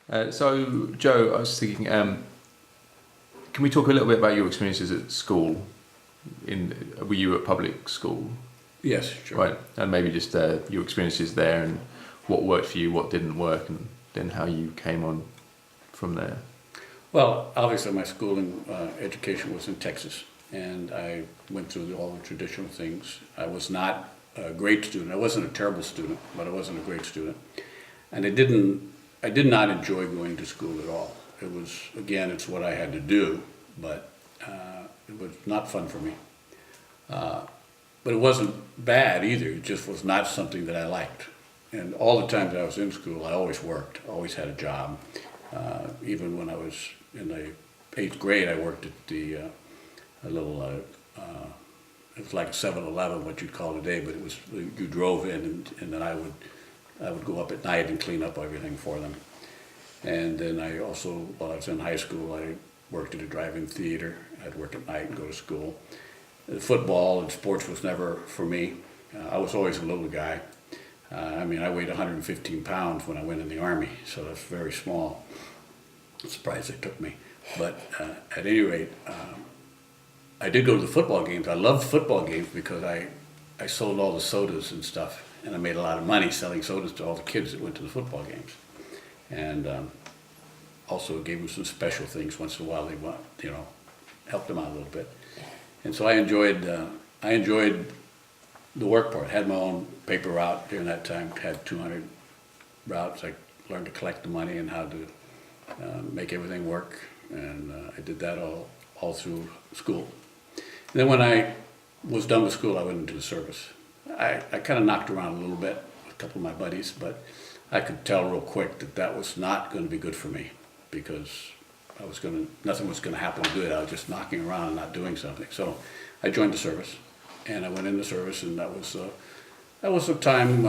So, Joe, I was thinking, can we talk a little bit about your experiences at school? Were you at public school? Yes, sure. Right, and maybe just your experiences there and what worked for you, what didn't work, and then how you came on from there. Well, obviously my schooling education was in Texas, and I went through all the traditional things. I was not a great student. I wasn't a terrible student, but I wasn't a great student. And I did not enjoy going to school at all. It was, again, it's what I had to do, but it was not fun for me. But it wasn't bad either. It just was not something that I liked. And all the times I was in school, I always worked, always had a job. Even when I was in the 8th grade, I worked at a little, it was like a 7-Eleven, what you'd call today, but it was, you drove in and then I would go up at night and clean up everything for them. And then I also, while I was in high school, I worked at a drive-in theater. I'd work at night and go to school. Football and sports was never for me. I was always a little guy. I mean, I weighed 115 pounds when I went in the Army, so that's very small. I'm surprised they took me. But at any rate, I did go to the football games. I loved football games because I sold all the sodas and stuff, and I made a lot of money selling sodas to all the kids that went to the football games. And also gave them some special things once in a while. They want, helped them out a little bit. And so I enjoyed the work part. I had my own paper route during that time. Had 200 routes. I learned to collect the money and how to make everything work. And I did that all through school. And then when I was done with school, I went into the service. I kind of knocked around a little bit with a couple of my buddies, but I could tell real quick that that was not going to be good for me because nothing was going to happen good. I was just knocking around and not doing something. So I joined the service, and I went into service, and that was a time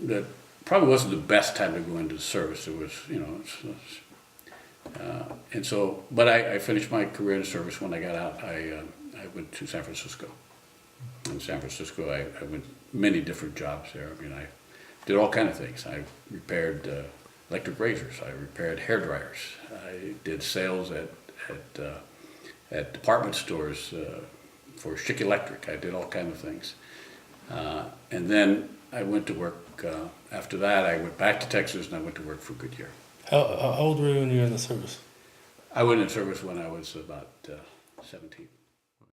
that probably wasn't the best time to go into the service. It was, and so, but I finished my career in the service. When I got out, I went to San Francisco. In San Francisco, I went many different jobs there. I mean, I did all kind of things. I repaired electric razors. I repaired hair dryers. I did sales at department stores for Schick Electric. I did all kinds of things. And then I went to work. After that, I went back to Texas and I went to work for Goodyear. How old were you when you were in the service? I went in service when I was about 17.